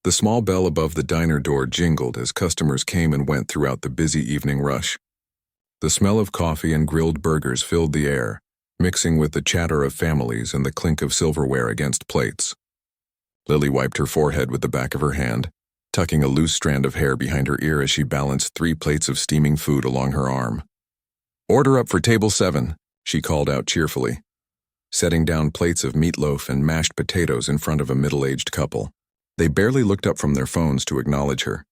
The small bell above the diner door jingled as customers came and went throughout the busy evening rush. The smell of coffee and grilled burgers filled the air, mixing with the chatter of families and the clink of silverware against plates. Lily wiped her forehead with the back of her hand, tucking a loose strand of hair behind her ear as she balanced 3 plates of steaming food along her arm. "Order up for table 7, she called out cheerfully, setting down plates of meatloaf and mashed potatoes in front of a middle-aged couple. They barely looked up from their phones to acknowledge her.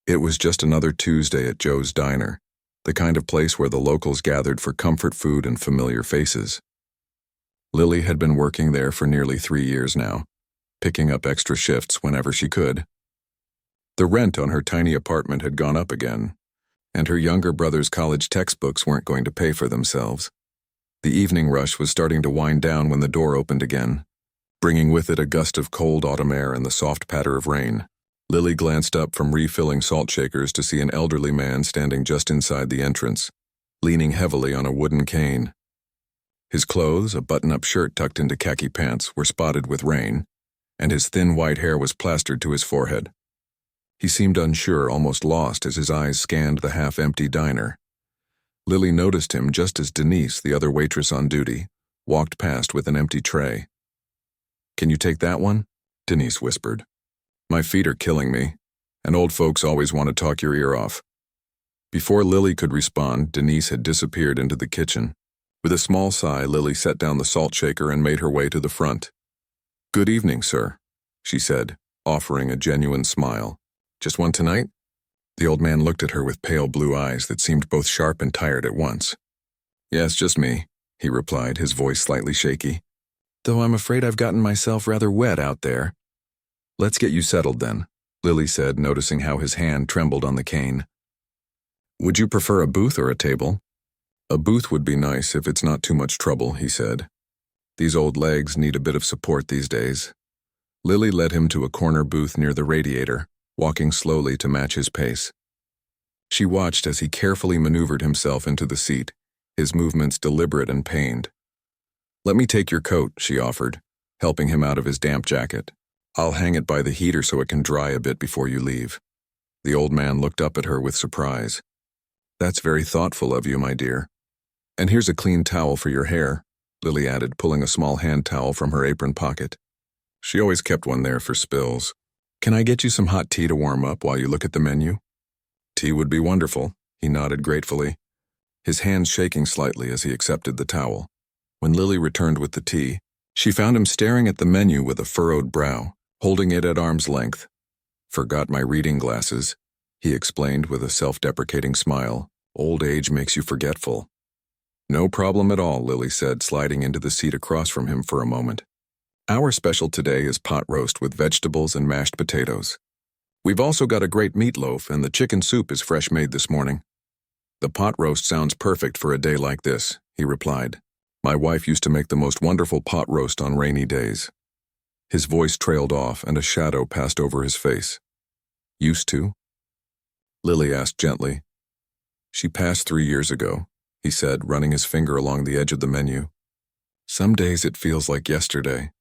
It was just another Tuesday at Joe's Diner, the kind of place where the locals gathered for comfort food and familiar faces. Lily had been working there for nearly 3 years now, picking up extra shifts whenever she could. The rent on her tiny apartment had gone up again, and her younger brother's college textbooks weren't going to pay for themselves. The evening rush was starting to wind down when the door opened again, bringing with it a gust of cold autumn air and the soft patter of rain. Lily glanced up from refilling salt shakers to see an elderly man standing just inside the entrance, leaning heavily on a wooden cane. His clothes, a button-up shirt tucked into khaki pants, were spotted with rain, and his thin white hair was plastered to his forehead. He seemed unsure, almost lost, as his eyes scanned the half-empty diner. Lily noticed him just as Denise, the other waitress on duty, walked past with an empty tray. "Can you take that one?" Denise whispered. "My feet are killing me, and old folks always want to talk your ear off." Before Lily could respond, Denise had disappeared into the kitchen. With a small sigh, Lily set down the salt shaker and made her way to the front. "Good evening, sir," she said, offering a genuine smile. "Just one tonight?" The old man looked at her with pale blue eyes that seemed both sharp and tired at once. "Yes, just me," he replied, his voice slightly shaky. "Though I'm afraid I've gotten myself rather wet out there." "Let's get you settled then," Lily said, noticing how his hand trembled on the cane. "Would you prefer a booth or a table?" "A booth would be nice if it's not too much trouble," he said. "These old legs need a bit of support these days." Lily led him to a corner booth near the radiator, walking slowly to match his pace. She watched as he carefully maneuvered himself into the seat, his movements deliberate and pained. "Let me take your coat," she offered, helping him out of his damp jacket. "I'll hang it by the heater so it can dry a bit before you leave." The old man looked up at her with surprise. "That's very thoughtful of you, my dear. And here's a clean towel for your hair," Lily added, pulling a small hand towel from her apron pocket. She always kept one there for spills. "Can I get you some hot tea to warm up while you look at the menu?" "Tea would be wonderful," he nodded gratefully, his hands shaking slightly as he accepted the towel. When Lily returned with the tea, she found him staring at the menu with a furrowed brow, holding it at arm's length. "Forgot my reading glasses," he explained with a self-deprecating smile. "Old age makes you forgetful." "No problem at all," Lily said, sliding into the seat across from him for a moment. "Our special today is pot roast with vegetables and mashed potatoes. We've also got a great meatloaf, and the chicken soup is fresh made this morning." "The pot roast sounds perfect for a day like this," he replied. "My wife used to make the most wonderful pot roast on rainy days." His voice trailed off and a shadow passed over his face. "Used to?" Lily asked gently. "She passed 3 years ago," he said, running his finger along the edge of the menu. "Some days it feels like yesterday."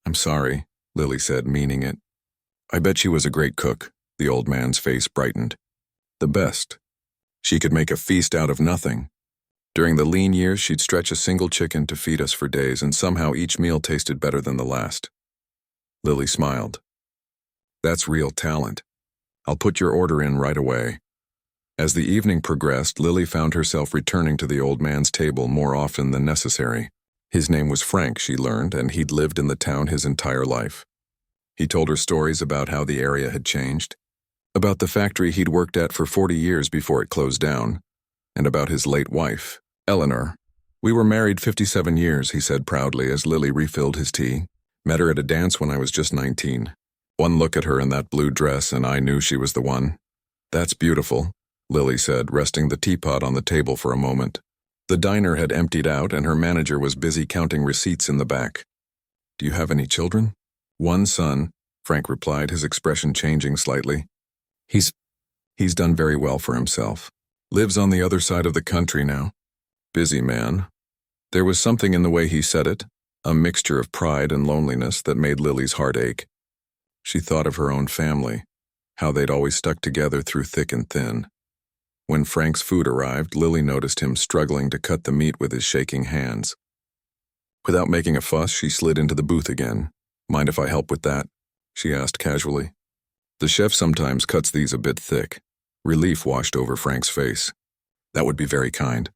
"I'm sorry," Lily said, meaning it. "I bet she was a great cook," the old man's face brightened. "The best. She could make a feast out of nothing. During the lean years, she'd stretch a single chicken to feed us for days, and somehow each meal tasted better than the last." Lily smiled. "That's real talent. I'll put your order in right away." As the evening progressed, Lily found herself returning to the old man's table more often than necessary. His name was Frank, she learned, and he'd lived in the town his entire life. He told her stories about how the area had changed, about the factory he'd worked at for 40 years before it closed down, and about his late wife, Eleanor. "We were married 57 years, he said proudly as Lily refilled his tea. "Met her at a dance when I was just 19. One look at her in that blue dress and I knew she was the one." "That's beautiful," Lily said, resting the teapot on the table for a moment. The diner had emptied out and her manager was busy counting receipts in the back. "Do you have any children?" "One son," Frank replied, his expression changing slightly. He's done very well for himself. Lives on the other side of the country now." "Busy man." There was something in the way he said it, a mixture of pride and loneliness that made Lily's heart ache. She thought of her own family, how they'd always stuck together through thick and thin. When Frank's food arrived, Lily noticed him struggling to cut the meat with his shaking hands. Without making a fuss, she slid into the booth again. "Mind if I help with that?" she asked casually. "The chef sometimes cuts these a bit thick." Relief washed over Frank's face. "That would be very kind.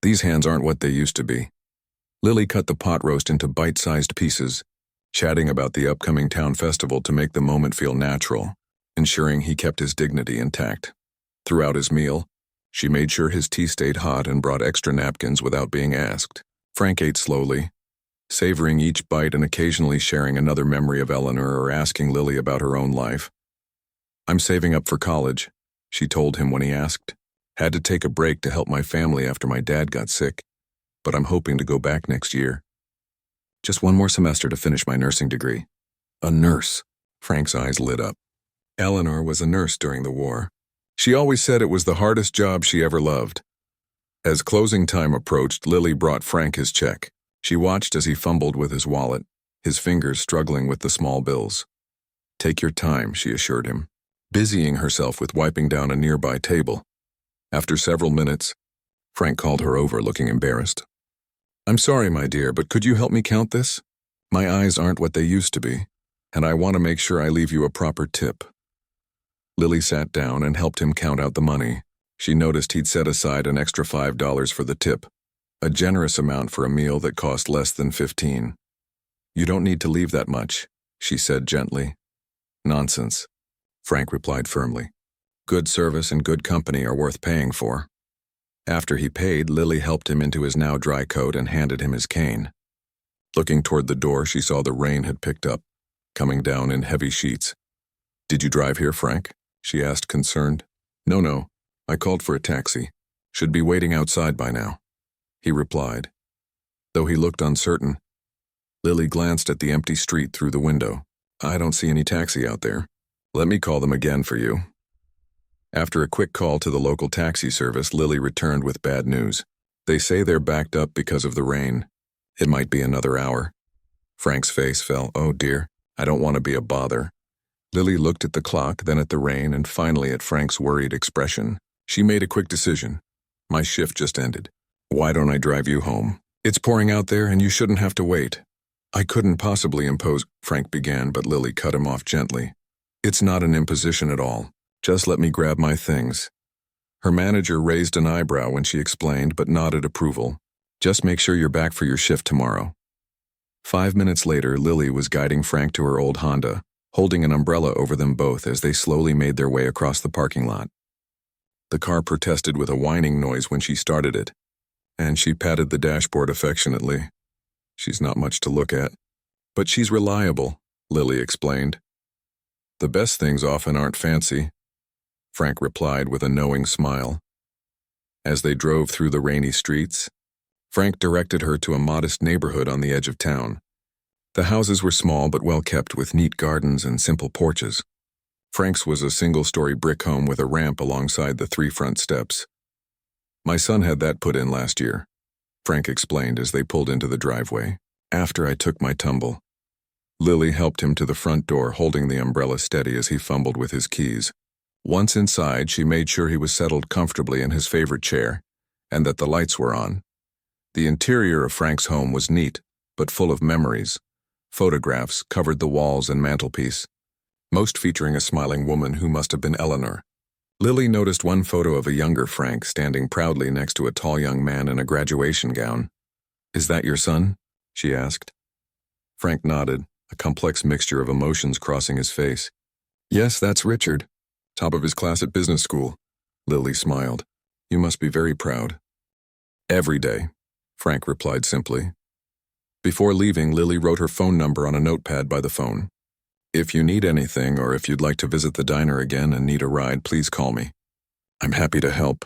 These hands aren't what they used to be." Lily cut the pot roast into bite-sized pieces, chatting about the upcoming town festival to make the moment feel natural, ensuring he kept his dignity intact. Throughout his meal, she made sure his tea stayed hot and brought extra napkins without being asked. Frank ate slowly, savoring each bite and occasionally sharing another memory of Eleanor or asking Lily about her own life. "I'm saving up for college," she told him when he asked. "Had to take a break to help my family after my dad got sick, but I'm hoping to go back next year. Just one more semester to finish my nursing degree." A nurse. Frank's eyes lit up. Eleanor was a nurse during the war. She always said it was the hardest job she ever loved. As closing time approached, Lily brought Frank his check. She watched as he fumbled with his wallet, his fingers struggling with the small bills. "Take your time," she assured him, busying herself with wiping down a nearby table. After several minutes, Frank called her over, looking embarrassed. "I'm sorry, my dear, but could you help me count this? My eyes aren't what they used to be, and I want to make sure I leave you a proper tip." Lily sat down and helped him count out the money. She noticed he'd set aside an extra $5 for the tip, a generous amount for a meal that cost less than $15. "You don't need to leave that much," she said gently. "Nonsense," Frank replied firmly. "Good service and good company are worth paying for." After he paid, Lily helped him into his now dry coat and handed him his cane. Looking toward the door, she saw the rain had picked up, coming down in heavy sheets. "Did you drive here, Frank?" she asked, concerned. No, I called for a taxi. Should be waiting outside by now," he replied. Though he looked uncertain, Lily glanced at the empty street through the window. "I don't see any taxi out there. Let me call them again for you." After a quick call to the local taxi service, Lily returned with bad news. "They say they're backed up because of the rain. It might be another hour." Frank's face fell. "Oh dear, I don't want to be a bother." Lily looked at the clock, then at the rain, and finally at Frank's worried expression. She made a quick decision. "My shift just ended. Why don't I drive you home? It's pouring out there and you shouldn't have to wait." "I couldn't possibly impose," Frank began, but Lily cut him off gently. "It's not an imposition at all. Just let me grab my things." Her manager raised an eyebrow when she explained, but nodded approval. "Just make sure you're back for your shift tomorrow." 5 minutes later, Lily was guiding Frank to her old Honda, holding an umbrella over them both as they slowly made their way across the parking lot. The car protested with a whining noise when she started it, and she patted the dashboard affectionately. "She's not much to look at, but she's reliable," Lily explained. "The best things often aren't fancy," Frank replied with a knowing smile. As they drove through the rainy streets, Frank directed her to a modest neighborhood on the edge of town. The houses were small but well kept, with neat gardens and simple porches. Frank's was a single-story brick home with a ramp alongside the 3 front steps. "My son had that put in last year," Frank explained as they pulled into the driveway. "After I took my tumble." Lily helped him to the front door, holding the umbrella steady as he fumbled with his keys. Once inside, she made sure he was settled comfortably in his favorite chair, and that the lights were on. The interior of Frank's home was neat, but full of memories. Photographs covered the walls and mantelpiece, most featuring a smiling woman who must have been Eleanor. Lily noticed one photo of a younger Frank standing proudly next to a tall young man in a graduation gown. "Is that your son?" she asked. Frank nodded, a complex mixture of emotions crossing his face. "Yes, that's Richard. Top of his class at business school." Lily smiled. "You must be very proud." "Every day," Frank replied simply. Before leaving, Lily wrote her phone number on a notepad by the phone. "If you need anything, or if you'd like to visit the diner again and need a ride, please call me. I'm happy to help."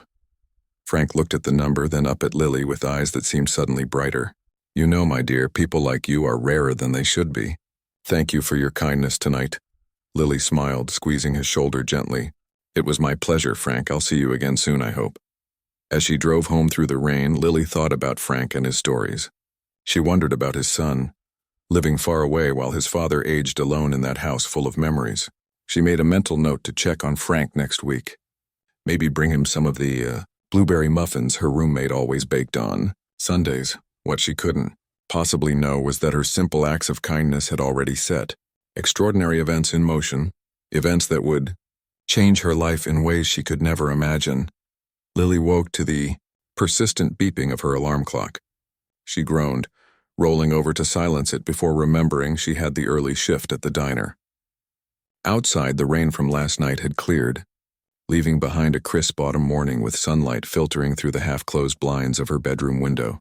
Frank looked at the number, then up at Lily with eyes that seemed suddenly brighter. "You know, my dear, people like you are rarer than they should be. Thank you for your kindness tonight." Lily smiled, squeezing his shoulder gently. "It was my pleasure, Frank. I'll see you again soon, I hope." As she drove home through the rain, Lily thought about Frank and his stories. She wondered about his son, living far away while his father aged alone in that house full of memories. She made a mental note to check on Frank next week. Maybe bring him some of the blueberry muffins her roommate always baked on Sundays. What she couldn't possibly know was that her simple acts of kindness had already set extraordinary events in motion, events that would change her life in ways she could never imagine. Lily woke to the persistent beeping of her alarm clock. She groaned, rolling over to silence it before remembering she had the early shift at the diner. Outside, the rain from last night had cleared, leaving behind a crisp autumn morning with sunlight filtering through the half-closed blinds of her bedroom window.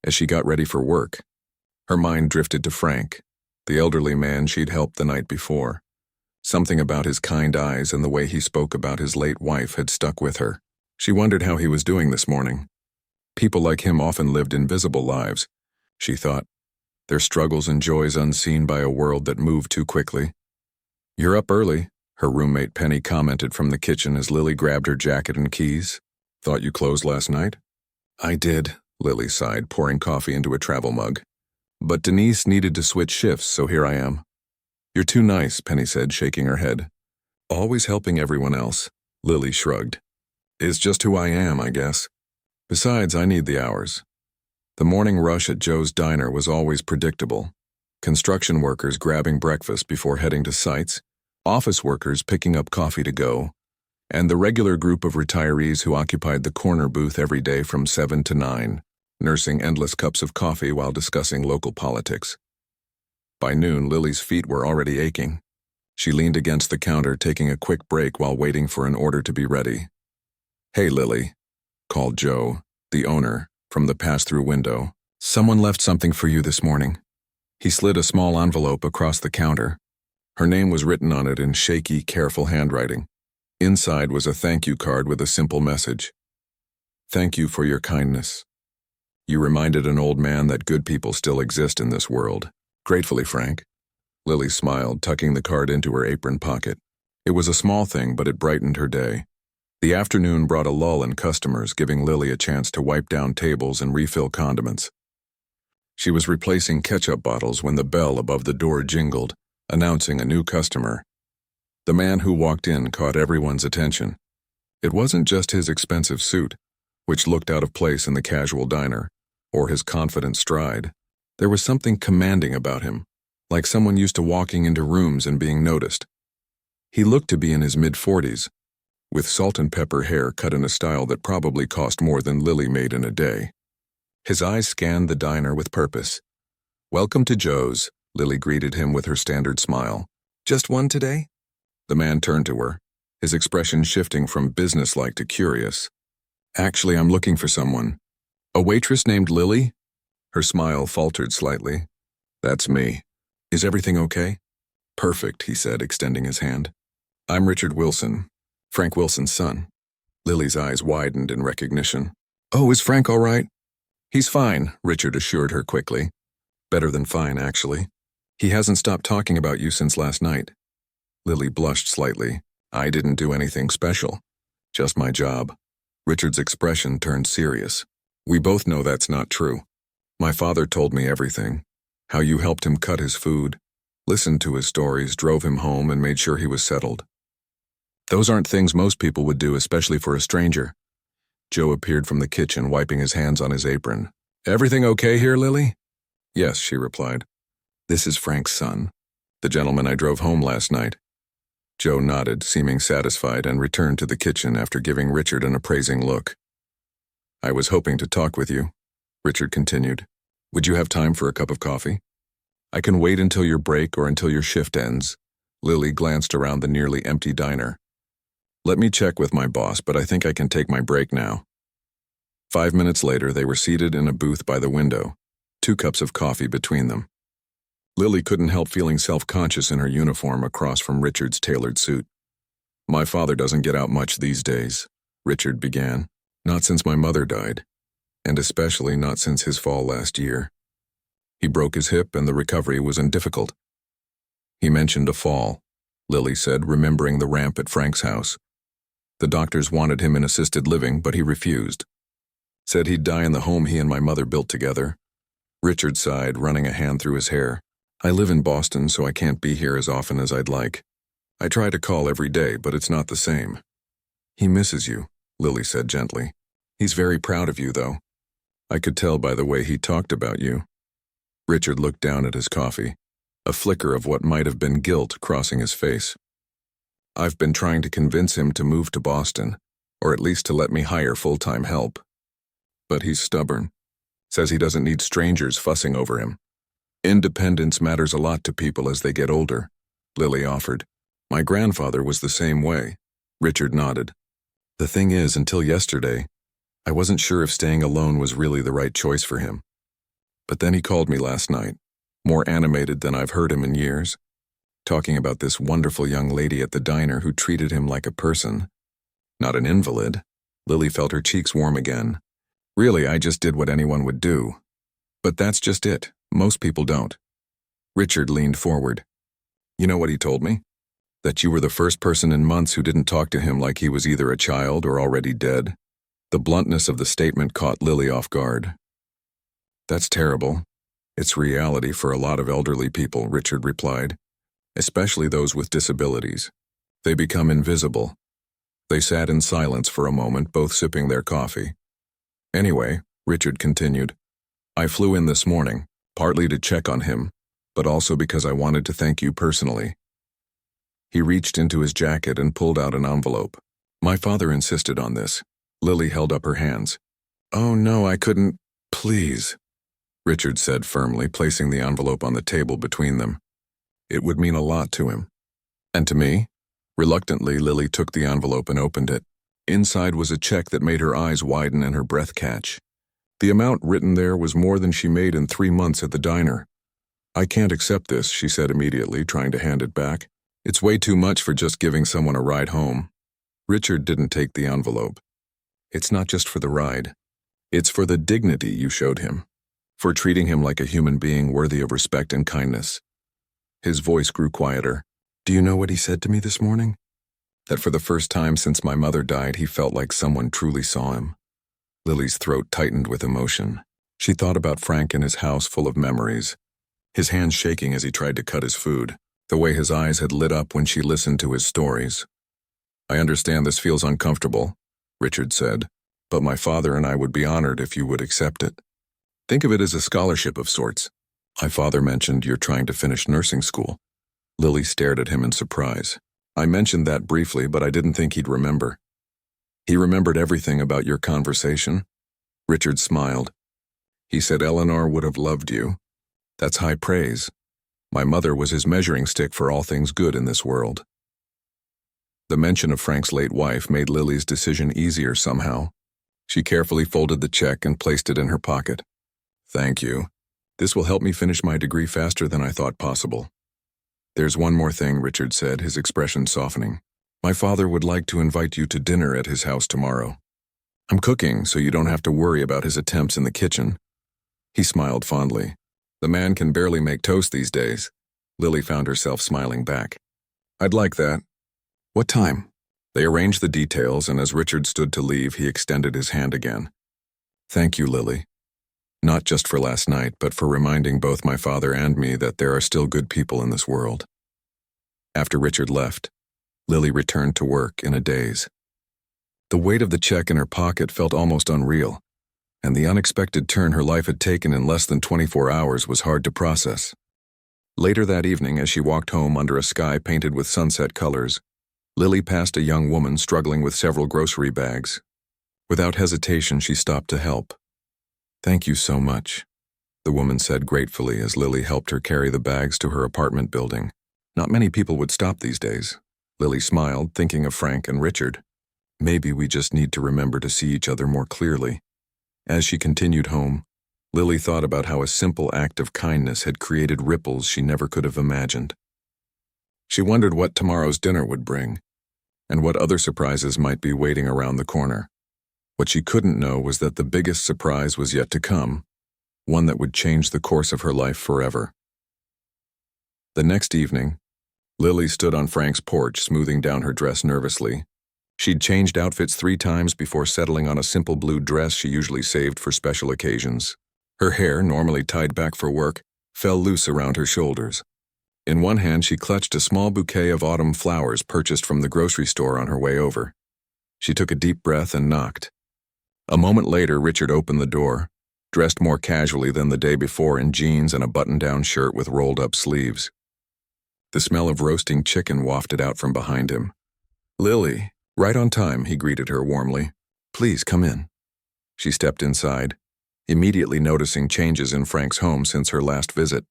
As she got ready for work, her mind drifted to Frank, the elderly man she'd helped the night before. Something about his kind eyes and the way he spoke about his late wife had stuck with her. She wondered how he was doing this morning. People like him often lived invisible lives, she thought, their struggles and joys unseen by a world that moved too quickly. "You're up early," her roommate Penny commented from the kitchen as Lily grabbed her jacket and keys. "Thought you closed last night?" "I did," Lily sighed, pouring coffee into a travel mug. "But Denise needed to switch shifts, so here I am." "You're too nice," Penny said, shaking her head. "Always helping everyone else," Lily shrugged. "It's just who I am, I guess. Besides, I need the hours." The morning rush at Joe's diner was always predictable. Construction workers grabbing breakfast before heading to sites, office workers picking up coffee to go, and the regular group of retirees who occupied the corner booth every day from 7 to 9, nursing endless cups of coffee while discussing local politics. By noon, Lily's feet were already aching. She leaned against the counter, taking a quick break while waiting for an order to be ready. "Hey, Lily," called Joe, the owner, from the pass-through window. "Someone left something for you this morning." He slid a small envelope across the counter. Her name was written on it in shaky, careful handwriting. Inside was a thank you card with a simple message. "Thank you for your kindness. You reminded an old man that good people still exist in this world. Gratefully, Frank." Lily smiled, tucking the card into her apron pocket. It was a small thing, but it brightened her day. The afternoon brought a lull in customers, giving Lily a chance to wipe down tables and refill condiments. She was replacing ketchup bottles when the bell above the door jingled, announcing a new customer. The man who walked in caught everyone's attention. It wasn't just his expensive suit, which looked out of place in the casual diner, or his confident stride. There was something commanding about him, like someone used to walking into rooms and being noticed. He looked to be in his mid-40s, with salt and pepper hair cut in a style that probably cost more than Lily made in a day. His eyes scanned the diner with purpose. "Welcome to Joe's," Lily greeted him with her standard smile. "Just one today?" The man turned to her, his expression shifting from businesslike to curious. "Actually, I'm looking for someone." "A waitress named Lily?" Her smile faltered slightly. "That's me. Is everything okay?" "Perfect," he said, extending his hand. "I'm Richard Wilson, Frank Wilson's son." Lily's eyes widened in recognition. "Oh, is Frank all right?" "He's fine," Richard assured her quickly. "Better than fine, actually. He hasn't stopped talking about you since last night." Lily blushed slightly. "I didn't do anything special. Just my job." Richard's expression turned serious. "We both know that's not true. My father told me everything. How you helped him cut his food, listened to his stories, drove him home, and made sure he was settled. Those aren't things most people would do, especially for a stranger." Joe appeared from the kitchen, wiping his hands on his apron. "Everything okay here, Lily?" "Yes," she replied. "This is Frank's son, the gentleman I drove home last night." Joe nodded, seeming satisfied, and returned to the kitchen after giving Richard an appraising look. "I was hoping to talk with you," Richard continued. "Would you have time for a cup of coffee?" "I can wait until your break or until your shift ends." Lily glanced around the nearly empty diner. "Let me check with my boss, but I think I can take my break now." 5 minutes later, they were seated in a booth by the window, 2 cups of coffee between them. Lily couldn't help feeling self-conscious in her uniform across from Richard's tailored suit. "My father doesn't get out much these days," Richard began. "Not since my mother died, and especially not since his fall last year. He broke his hip and the recovery was difficult." "He mentioned a fall," Lily said, remembering the ramp at Frank's house. "The doctors wanted him in assisted living, but he refused. Said he'd die in the home he and my mother built together. Richard sighed, running a hand through his hair. I live in Boston, so I can't be here as often as I'd like. I try to call every day, but it's not the same. He misses you, Lily said gently. He's very proud of you, though. I could tell by the way he talked about you. Richard looked down at his coffee, a flicker of what might have been guilt crossing his face. I've been trying to convince him to move to Boston, or at least to let me hire full-time help. But he's stubborn. Says he doesn't need strangers fussing over him. Independence matters a lot to people as they get older, Lily offered. My grandfather was the same way. Richard nodded. The thing is, until yesterday, I wasn't sure if staying alone was really the right choice for him. But then he called me last night, more animated than I've heard him in years, talking about this wonderful young lady at the diner who treated him like a person. Not an invalid. Lily felt her cheeks warm again. Really, I just did what anyone would do. But that's just it. Most people don't. Richard leaned forward. You know what he told me? That you were the first person in months who didn't talk to him like he was either a child or already dead. The bluntness of the statement caught Lily off guard. That's terrible. It's reality for a lot of elderly people, Richard replied. Especially those with disabilities. They become invisible. They sat in silence for a moment, both sipping their coffee. Anyway, Richard continued, I flew in this morning, partly to check on him, but also because I wanted to thank you personally. He reached into his jacket and pulled out an envelope. My father insisted on this. Lily held up her hands. Oh no, I couldn't. Please, Richard said firmly, placing the envelope on the table between them. It would mean a lot to him. And to me? Reluctantly, Lily took the envelope and opened it. Inside was a check that made her eyes widen and her breath catch. The amount written there was more than she made in 3 months at the diner. I can't accept this, she said immediately, trying to hand it back. It's way too much for just giving someone a ride home. Richard didn't take the envelope. It's not just for the ride. It's for the dignity you showed him. For treating him like a human being worthy of respect and kindness. His voice grew quieter. Do you know what he said to me this morning? That for the first time since my mother died, he felt like someone truly saw him. Lily's throat tightened with emotion. She thought about Frank in his house full of memories, his hands shaking as he tried to cut his food, the way his eyes had lit up when she listened to his stories. I understand this feels uncomfortable, Richard said, but my father and I would be honored if you would accept it. Think of it as a scholarship of sorts. My father mentioned you're trying to finish nursing school. Lily stared at him in surprise. I mentioned that briefly, but I didn't think he'd remember. He remembered everything about your conversation? Richard smiled. He said Eleanor would have loved you. That's high praise. My mother was his measuring stick for all things good in this world. The mention of Frank's late wife made Lily's decision easier somehow. She carefully folded the check and placed it in her pocket. Thank you. This will help me finish my degree faster than I thought possible. There's one more thing, Richard said, his expression softening. My father would like to invite you to dinner at his house tomorrow. I'm cooking, so you don't have to worry about his attempts in the kitchen. He smiled fondly. The man can barely make toast these days. Lily found herself smiling back. I'd like that. What time? They arranged the details, and as Richard stood to leave, he extended his hand again. Thank you, Lily. Not just for last night, but for reminding both my father and me that there are still good people in this world. After Richard left, Lily returned to work in a daze. The weight of the check in her pocket felt almost unreal, and the unexpected turn her life had taken in less than 24 hours was hard to process. Later that evening, as she walked home under a sky painted with sunset colors, Lily passed a young woman struggling with several grocery bags. Without hesitation, she stopped to help. Thank you so much, the woman said gratefully as Lily helped her carry the bags to her apartment building. Not many people would stop these days. Lily smiled, thinking of Frank and Richard. Maybe we just need to remember to see each other more clearly. As she continued home, Lily thought about how a simple act of kindness had created ripples she never could have imagined. She wondered what tomorrow's dinner would bring, and what other surprises might be waiting around the corner. What she couldn't know was that the biggest surprise was yet to come, one that would change the course of her life forever. The next evening, Lily stood on Frank's porch, smoothing down her dress nervously. She'd changed outfits 3 times before settling on a simple blue dress she usually saved for special occasions. Her hair, normally tied back for work, fell loose around her shoulders. In one hand, she clutched a small bouquet of autumn flowers purchased from the grocery store on her way over. She took a deep breath and knocked. A moment later, Richard opened the door, dressed more casually than the day before in jeans and a button-down shirt with rolled-up sleeves. The smell of roasting chicken wafted out from behind him. "Lily, right on time," he greeted her warmly. "Please come in." She stepped inside, immediately noticing changes in Frank's home since her last visit.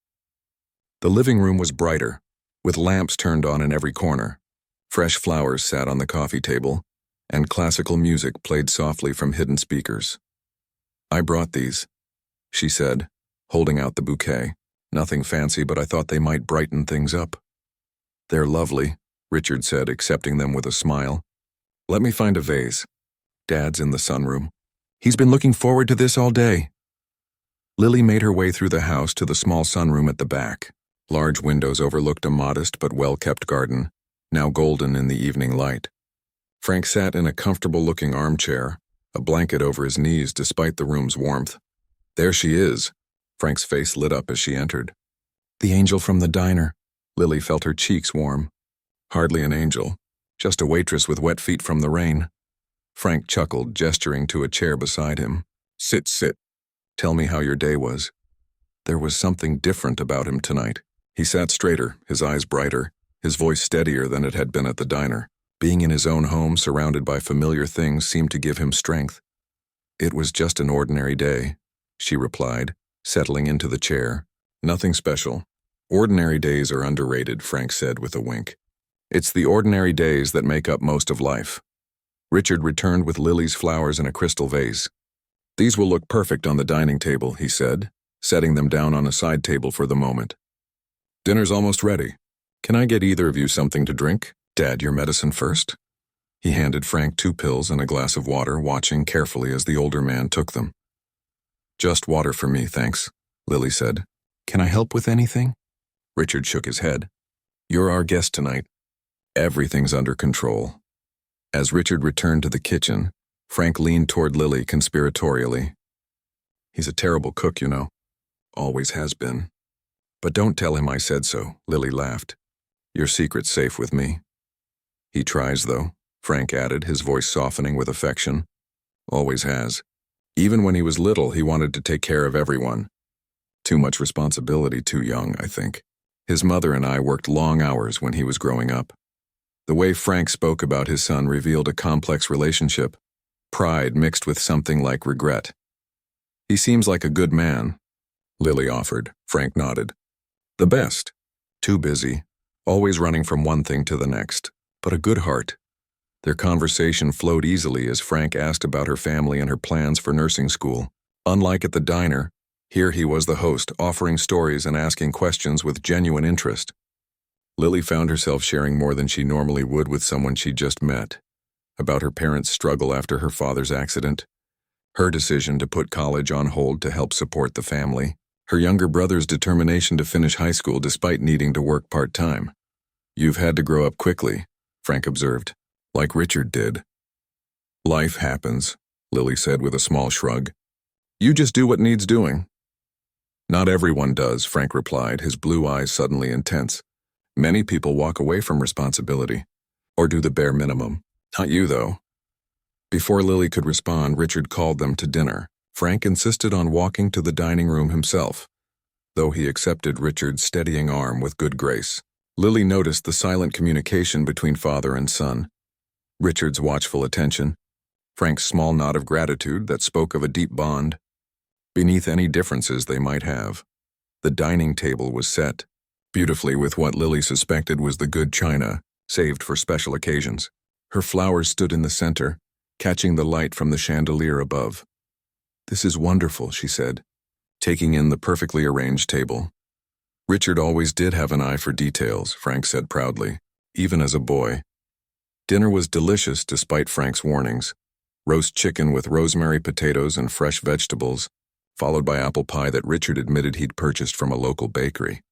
The living room was brighter, with lamps turned on in every corner. Fresh flowers sat on the coffee table, and classical music played softly from hidden speakers. "I brought these," she said, holding out the bouquet. "Nothing fancy, but I thought they might brighten things up." "They're lovely," Richard said, accepting them with a smile. "Let me find a vase. Dad's in the sunroom. He's been looking forward to this all day." Lily made her way through the house to the small sunroom at the back. Large windows overlooked a modest but well-kept garden, now golden in the evening light. Frank sat in a comfortable-looking armchair, a blanket over his knees despite the room's warmth. "There she is." Frank's face lit up as she entered. "The angel from the diner." Lily felt her cheeks warm. "Hardly an angel, just a waitress with wet feet from the rain." Frank chuckled, gesturing to a chair beside him. Sit. Tell me how your day was." There was something different about him tonight. He sat straighter, his eyes brighter, his voice steadier than it had been at the diner. Being in his own home, surrounded by familiar things, seemed to give him strength. "It was just an ordinary day," she replied, settling into the chair. "Nothing special. Ordinary days are underrated," Frank said with a wink. "It's the ordinary days that make up most of life." Richard returned with Lily's flowers in a crystal vase. "These will look perfect on the dining table," he said, setting them down on a side table for the moment. "Dinner's almost ready. Can I get either of you something to drink? Dad, your medicine first?" He handed Frank 2 pills and a glass of water, watching carefully as the older man took them. "Just water for me, thanks," Lily said. "Can I help with anything?" Richard shook his head. "You're our guest tonight. Everything's under control." As Richard returned to the kitchen, Frank leaned toward Lily conspiratorially. "He's a terrible cook, you know. Always has been. But don't tell him I said so," Lily laughed. "Your secret's safe with me." "He tries, though," Frank added, his voice softening with affection. "Always has. Even when he was little, he wanted to take care of everyone. Too much responsibility too young, I think. His mother and I worked long hours when he was growing up." The way Frank spoke about his son revealed a complex relationship, pride mixed with something like regret. "He seems like a good man," Lily offered. Frank nodded. "The best. Too busy, always running from one thing to the next, but a good heart." Their conversation flowed easily as Frank asked about her family and her plans for nursing school. Unlike at the diner, here he was the host, offering stories and asking questions with genuine interest. Lily found herself sharing more than she normally would with someone she just met, about her parents' struggle after her father's accident, her decision to put college on hold to help support the family, her younger brother's determination to finish high school despite needing to work part-time. "You've had to grow up quickly," Frank observed, "like Richard did." "Life happens," Lily said with a small shrug. "You just do what needs doing." "Not everyone does," Frank replied, his blue eyes suddenly intense. "Many people walk away from responsibility, or do the bare minimum. Not you, though." Before Lily could respond, Richard called them to dinner. Frank insisted on walking to the dining room himself, though he accepted Richard's steadying arm with good grace. Lily noticed the silent communication between father and son, Richard's watchful attention, Frank's small nod of gratitude that spoke of a deep bond. Beneath any differences they might have, the dining table was set, beautifully with what Lily suspected was the good china, saved for special occasions. Her flowers stood in the center, catching the light from the chandelier above. "This is wonderful," she said, taking in the perfectly arranged table. "Richard always did have an eye for details," Frank said proudly, even as a boy. Dinner was delicious despite Frank's warnings. Roast chicken with rosemary potatoes and fresh vegetables, followed by apple pie that Richard admitted he'd purchased from a local bakery.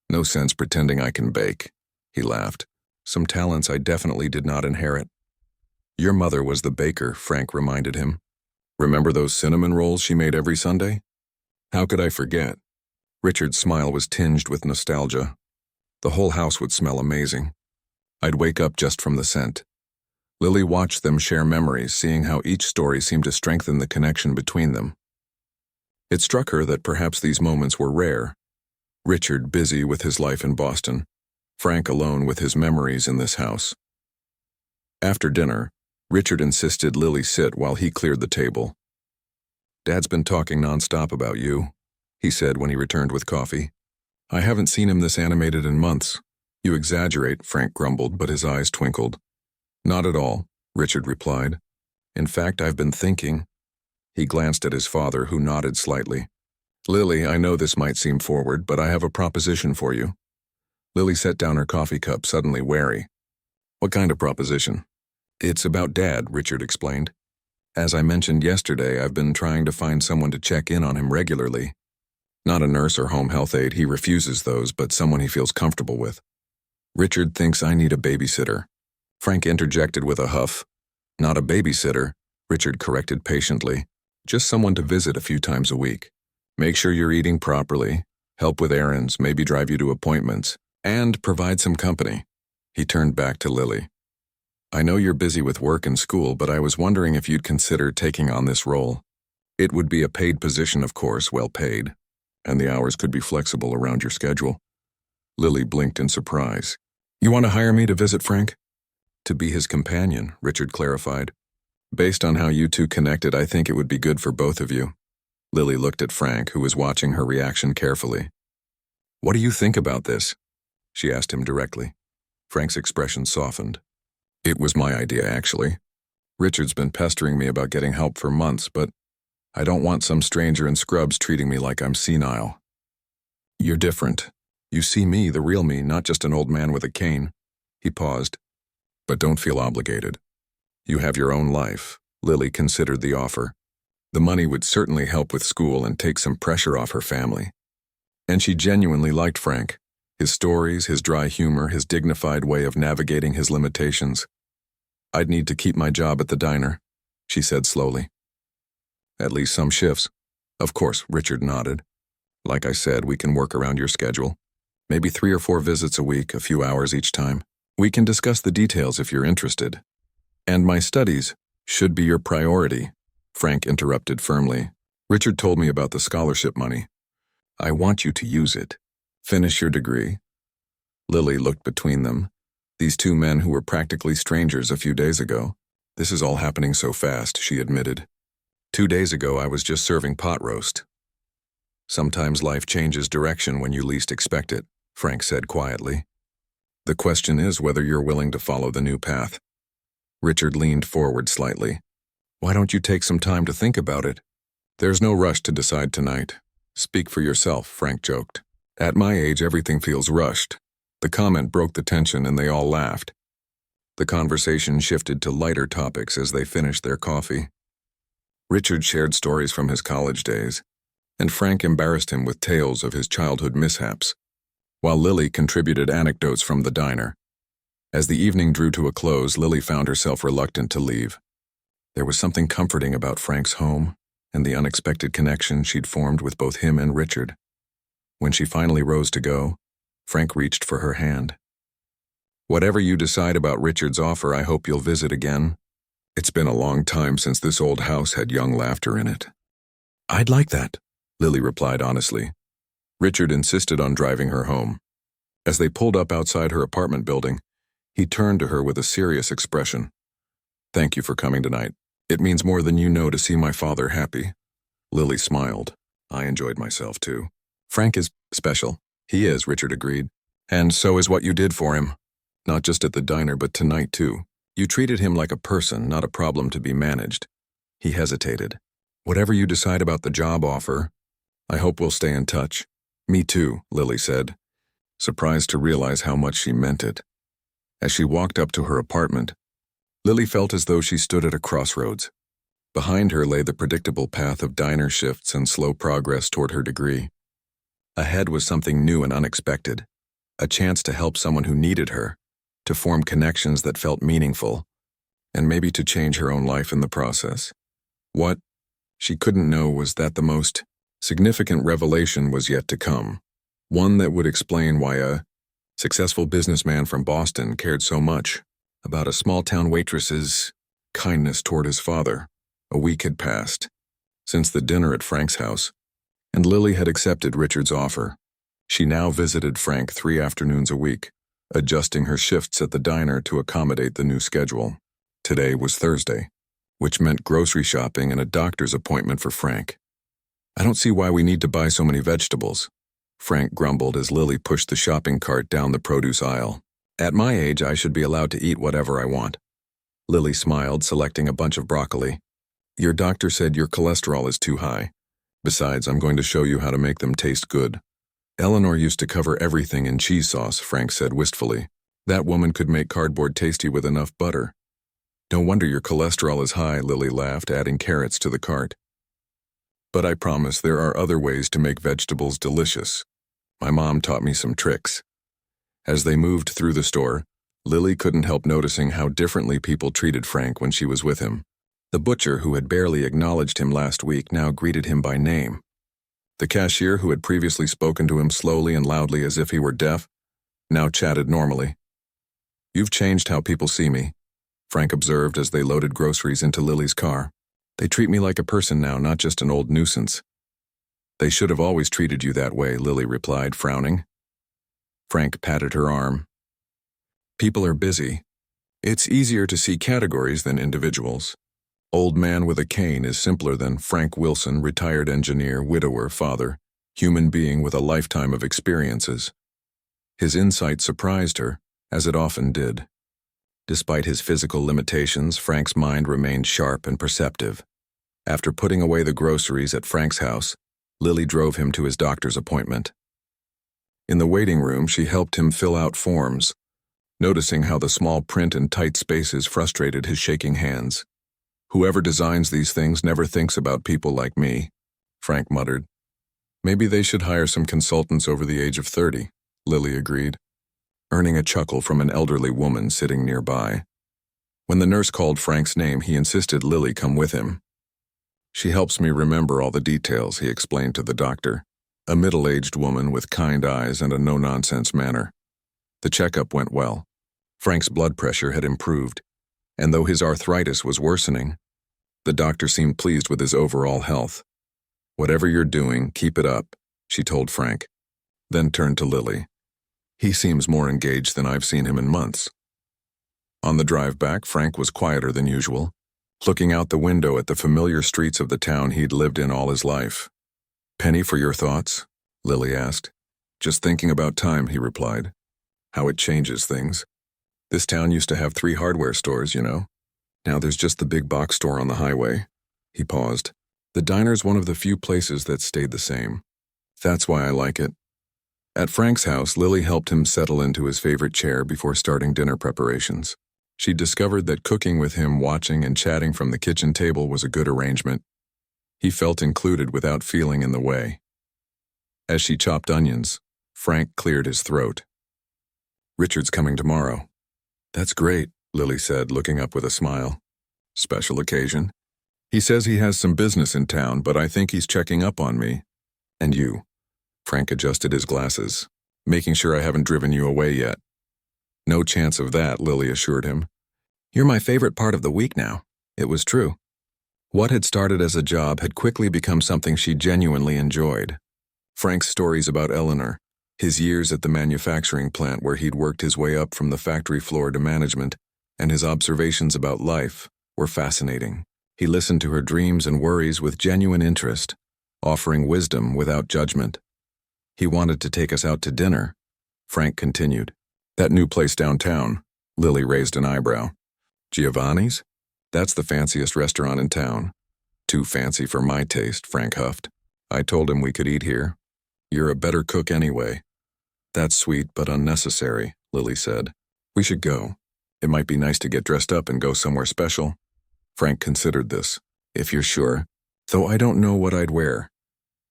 "No sense pretending I can bake," he laughed. "Some talents I definitely did not inherit." "Your mother was the baker," Frank reminded him. "Remember those cinnamon rolls she made every Sunday?" How could I forget? Richard's smile was tinged with nostalgia. The whole house would smell amazing. I'd wake up just from the scent. Lily watched them share memories, seeing how each story seemed to strengthen the connection between them. It struck her that perhaps these moments were rare. Richard busy with his life in Boston, Frank alone with his memories in this house. After dinner, Richard insisted Lily sit while he cleared the table. "Dad's been talking nonstop about you," he said when he returned with coffee. "I haven't seen him this animated in months." "You exaggerate," Frank grumbled, but his eyes twinkled. "Not at all," Richard replied. "In fact, I've been thinking." He glanced at his father, who nodded slightly. "Lily, I know this might seem forward, but I have a proposition for you." Lily set down her coffee cup, suddenly wary. "What kind of proposition?" "It's about Dad," Richard explained. "As I mentioned yesterday, I've been trying to find someone to check in on him regularly. Not a nurse or home health aide, he refuses those, but someone he feels comfortable with." "Richard thinks I need a babysitter." Frank interjected with a huff. "Not a babysitter," Richard corrected patiently. "Just someone to visit a few times a week. Make sure you're eating properly, help with errands, maybe drive you to appointments, and provide some company." He turned back to Lily. "I know you're busy with work and school, but I was wondering if you'd consider taking on this role. It would be a paid position, of course, well paid, and the hours could be flexible around your schedule." Lily blinked in surprise. "You want to hire me to visit Frank?" "To be his companion," Richard clarified. "Based on how you two connected, I think it would be good for both of you." Lily looked at Frank, who was watching her reaction carefully. "What do you think about this?" she asked him directly. Frank's expression softened. "It was my idea, actually. Richard's been pestering me about getting help for months, but I don't want some stranger in scrubs treating me like I'm senile. You're different. You see me, the real me, not just an old man with a cane." He paused. "But don't feel obligated. You have your own life." Lily considered the offer. The money would certainly help with school and take some pressure off her family. And she genuinely liked Frank. His stories, his dry humor, his dignified way of navigating his limitations. "I'd need to keep my job at the diner," she said slowly. "At least some shifts." "Of course," Richard nodded. "Like I said, we can work around your schedule. Maybe 3 or 4 visits a week, a few hours each time. We can discuss the details if you're interested." "And my studies should be your priority," Frank interrupted firmly. "Richard told me about the scholarship money. I want you to use it. Finish your degree." Lily looked between them. These two men who were practically strangers a few days ago. "This is all happening so fast," she admitted. 2 days ago, I was just serving pot roast." "Sometimes life changes direction when you least expect it," Frank said quietly. "The question is whether you're willing to follow the new path." Richard leaned forward slightly. "Why don't you take some time to think about it?" "There's no rush to decide tonight." "Speak for yourself," Frank joked. "At my age, everything feels rushed." The comment broke the tension and they all laughed. The conversation shifted to lighter topics as they finished their coffee. Richard shared stories from his college days, and Frank embarrassed him with tales of his childhood mishaps, while Lily contributed anecdotes from the diner. As the evening drew to a close, Lily found herself reluctant to leave. There was something comforting about Frank's home and the unexpected connection she'd formed with both him and Richard. When she finally rose to go, Frank reached for her hand. "Whatever you decide about Richard's offer, I hope you'll visit again. It's been a long time since this old house had young laughter in it." "I'd like that," Lily replied honestly. Richard insisted on driving her home. As they pulled up outside her apartment building, he turned to her with a serious expression. "Thank you for coming tonight. It means more than you know to see my father happy." Lily smiled. "I enjoyed myself too." "Frank is special." "He is," Richard agreed. "And so is what you did for him. Not just at the diner, but tonight too. You treated him like a person, not a problem to be managed." He hesitated. "Whatever you decide about the job offer, I hope we'll stay in touch." "Me too," Lily said, surprised to realize how much she meant it. As she walked up to her apartment, Lily felt as though she stood at a crossroads. Behind her lay the predictable path of diner shifts and slow progress toward her degree. Ahead was something new and unexpected, a chance to help someone who needed her, to form connections that felt meaningful, and maybe to change her own life in the process. What she couldn't know was that the most Significant revelation was yet to come, one that would explain why a successful businessman from Boston cared so much about a small-town waitress's kindness toward his father. A week had passed since the dinner at Frank's house, and Lily had accepted Richard's offer. She now visited Frank 3 afternoons a week, adjusting her shifts at the diner to accommodate the new schedule. Today was Thursday, which meant grocery shopping and a doctor's appointment for Frank. "I don't see why we need to buy so many vegetables," Frank grumbled as Lily pushed the shopping cart down the produce aisle. "At my age, I should be allowed to eat whatever I want." Lily smiled, selecting a bunch of broccoli. "Your doctor said your cholesterol is too high. Besides, I'm going to show you how to make them taste good." "Eleanor used to cover everything in cheese sauce," Frank said wistfully. "That woman could make cardboard tasty with enough butter." "No wonder your cholesterol is high," Lily laughed, adding carrots to the cart. "But I promise there are other ways to make vegetables delicious. My mom taught me some tricks." As they moved through the store, Lily couldn't help noticing how differently people treated Frank when she was with him. The butcher, who had barely acknowledged him last week, now greeted him by name. The cashier, who had previously spoken to him slowly and loudly as if he were deaf, now chatted normally. "You've changed how people see me," Frank observed as they loaded groceries into Lily's car. "They treat me like a person now, not just an old nuisance." "They should have always treated you that way," Lily replied, frowning. Frank patted her arm. "People are busy. It's easier to see categories than individuals. Old man with a cane is simpler than Frank Wilson, retired engineer, widower, father, human being with a lifetime of experiences." His insight surprised her, as it often did. Despite his physical limitations, Frank's mind remained sharp and perceptive. After putting away the groceries at Frank's house, Lily drove him to his doctor's appointment. In the waiting room, she helped him fill out forms, noticing how the small print and tight spaces frustrated his shaking hands. "Whoever designs these things never thinks about people like me," Frank muttered. "Maybe they should hire some consultants over the age of 30, Lily agreed, earning a chuckle from an elderly woman sitting nearby. When the nurse called Frank's name, he insisted Lily come with him. "She helps me remember all the details," he explained to the doctor, a middle-aged woman with kind eyes and a no-nonsense manner. The checkup went well. Frank's blood pressure had improved, and though his arthritis was worsening, the doctor seemed pleased with his overall health. "Whatever you're doing, keep it up," she told Frank, then turned to Lily. "He seems more engaged than I've seen him in months." On the drive back, Frank was quieter than usual, looking out the window at the familiar streets of the town he'd lived in all his life. "Penny for your thoughts?" Lily asked. "Just thinking about time," he replied. "How it changes things. This town used to have 3 hardware stores, you know. Now there's just the big box store on the highway." He paused. "The diner's one of the few places that stayed the same. That's why I like it." At Frank's house, Lily helped him settle into his favorite chair before starting dinner preparations. She discovered that cooking with him, watching and chatting from the kitchen table was a good arrangement. He felt included without feeling in the way. As she chopped onions, Frank cleared his throat. "Richard's coming tomorrow." "That's great," Lily said, looking up with a smile. "Special occasion?" "He says he has some business in town, but I think he's checking up on me." "And you?" Frank adjusted his glasses, "Making sure I haven't driven you away yet." "No chance of that," Lily assured him. "You're my favorite part of the week now." It was true. What had started as a job had quickly become something she genuinely enjoyed. Frank's stories about Eleanor, his years at the manufacturing plant where he'd worked his way up from the factory floor to management, and his observations about life were fascinating. He listened to her dreams and worries with genuine interest, offering wisdom without judgment. "He wanted to take us out to dinner," Frank continued. "That new place downtown," Lily raised an eyebrow. "Giovanni's? That's the fanciest restaurant in town." "Too fancy for my taste," Frank huffed. "I told him we could eat here. You're a better cook anyway." "That's sweet but unnecessary," Lily said. "We should go. It might be nice to get dressed up and go somewhere special." Frank considered this. "If you're sure. Though I don't know what I'd wear."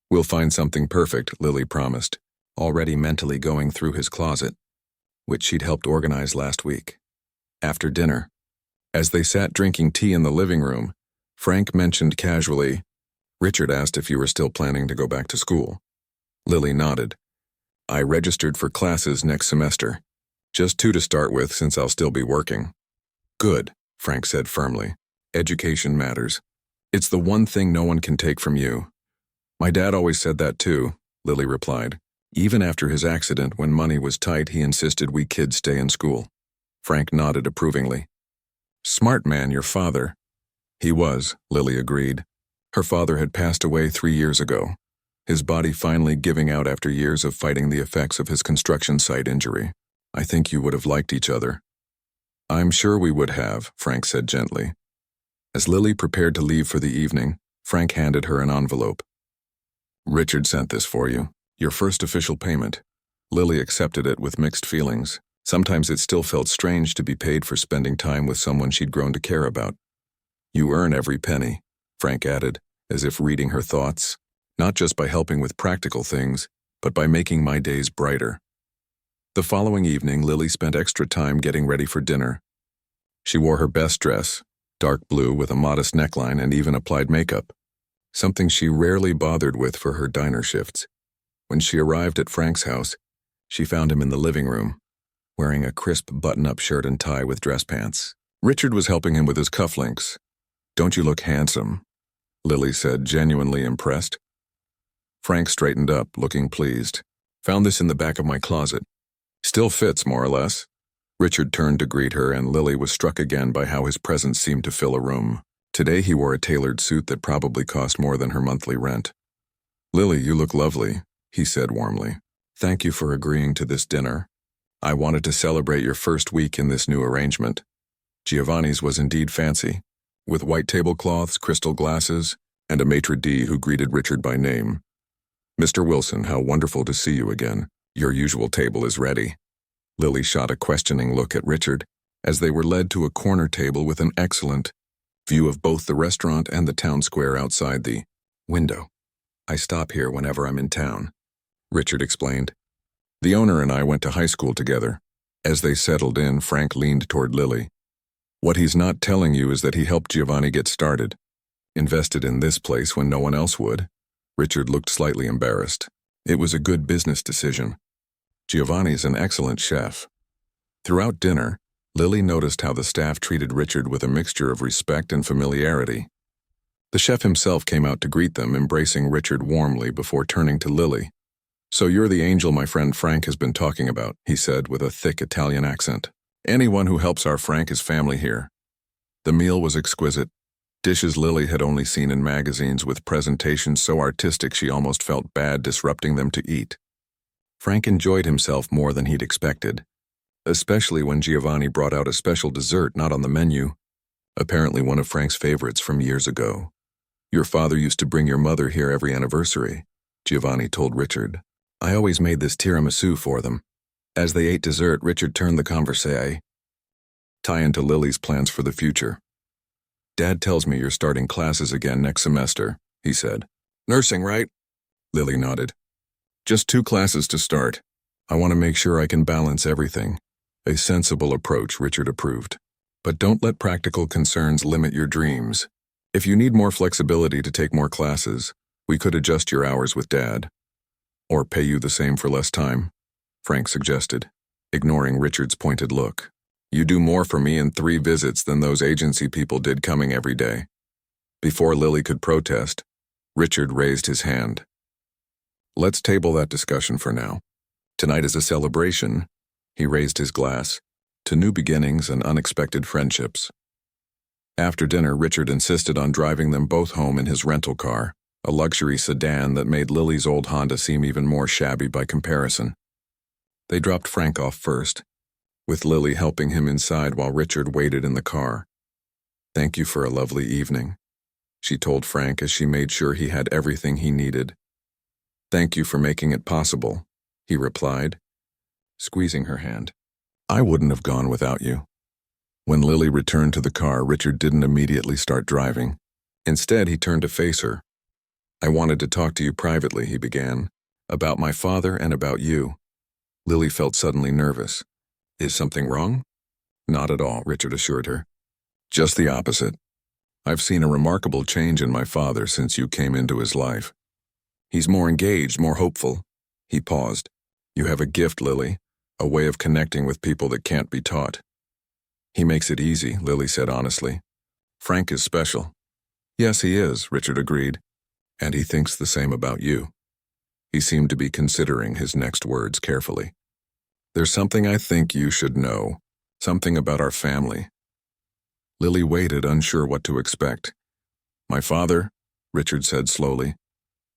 "We'll find something perfect," Lily promised, already mentally going through his closet, which she'd helped organize last week. After dinner, as they sat drinking tea in the living room, Frank mentioned casually, Richard asked if you were still planning to go back to school. Lily nodded. I registered for classes next semester. Just 2 to start with since I'll still be working. Good, Frank said firmly. Education matters. It's the one thing no one can take from you. My dad always said that too, Lily replied. Even after his accident, when money was tight, he insisted we kids stay in school. Frank nodded approvingly. Smart man, your father. He was, Lily agreed. Her father had passed away 3 years ago, his body finally giving out after years of fighting the effects of his construction site injury. I think you would have liked each other. I'm sure we would have, Frank said gently. As Lily prepared to leave for the evening, Frank handed her an envelope. Richard sent this for you, your first official payment. Lily accepted it with mixed feelings. Sometimes it still felt strange to be paid for spending time with someone she'd grown to care about. You earn every penny, Frank added, as if reading her thoughts, not just by helping with practical things, but by making my days brighter. The following evening, Lily spent extra time getting ready for dinner. She wore her best dress, dark blue with a modest neckline, and even applied makeup, something she rarely bothered with for her diner shifts. When she arrived at Frank's house, she found him in the living room, wearing a crisp button-up shirt and tie with dress pants. Richard was helping him with his cufflinks. Don't you look handsome? Lily said, genuinely impressed. Frank straightened up, looking pleased. Found this in the back of my closet. Still fits, more or less. Richard turned to greet her, and Lily was struck again by how his presence seemed to fill a room. Today he wore a tailored suit that probably cost more than her monthly rent. Lily, you look lovely, he said warmly. Thank you for agreeing to this dinner. I wanted to celebrate your first week in this new arrangement. Giovanni's was indeed fancy, with white tablecloths, crystal glasses, and a maitre d' who greeted Richard by name. Mr. Wilson, how wonderful to see you again. Your usual table is ready. Lily shot a questioning look at Richard as they were led to a corner table with an excellent view of both the restaurant and the town square outside the window. I stop here whenever I'm in town, Richard explained. The owner and I went to high school together. As they settled in, Frank leaned toward Lily. What he's not telling you is that he helped Giovanni get started. Invested in this place when no one else would. Richard looked slightly embarrassed. It was a good business decision. Giovanni's an excellent chef. Throughout dinner, Lily noticed how the staff treated Richard with a mixture of respect and familiarity. The chef himself came out to greet them, embracing Richard warmly before turning to Lily. So you're the angel my friend Frank has been talking about, he said with a thick Italian accent. Anyone who helps our Frank is family here. The meal was exquisite. Dishes Lily had only seen in magazines with presentations so artistic she almost felt bad disrupting them to eat. Frank enjoyed himself more than he'd expected, especially when Giovanni brought out a special dessert not on the menu, apparently one of Frank's favorites from years ago. Your father used to bring your mother here every anniversary, Giovanni told Richard. I always made this tiramisu for them. As they ate dessert, Richard turned the conversation tie into Lily's plans for the future. Dad tells me you're starting classes again next semester, he said. Nursing, right? Lily nodded. Just 2 classes to start. I want to make sure I can balance everything. A sensible approach, Richard approved. But don't let practical concerns limit your dreams. If you need more flexibility to take more classes, we could adjust your hours with Dad. Or pay you the same for less time, Frank suggested, ignoring Richard's pointed look. You do more for me in 3 visits than those agency people did coming every day. Before Lily could protest, Richard raised his hand. Let's table that discussion for now. Tonight is a celebration, he raised his glass, to new beginnings and unexpected friendships. After dinner, Richard insisted on driving them both home in his rental car, a luxury sedan that made Lily's old Honda seem even more shabby by comparison. They dropped Frank off first, with Lily helping him inside while Richard waited in the car. Thank you for a lovely evening, she told Frank as she made sure he had everything he needed. Thank you for making it possible, he replied, squeezing her hand. I wouldn't have gone without you. When Lily returned to the car, Richard didn't immediately start driving. Instead, he turned to face her. I wanted to talk to you privately, he began, about my father and about you. Lily felt suddenly nervous. Is something wrong? Not at all, Richard assured her. Just the opposite. I've seen a remarkable change in my father since you came into his life. He's more engaged, more hopeful." He paused. "You have a gift, Lily, a way of connecting with people that can't be taught." "He makes it easy," Lily said honestly. "Frank is special." "Yes, he is," Richard agreed. "And he thinks the same about you." He seemed to be considering his next words carefully. "There's something I think you should know, something about our family." Lily waited, unsure what to expect. "My father," Richard said slowly,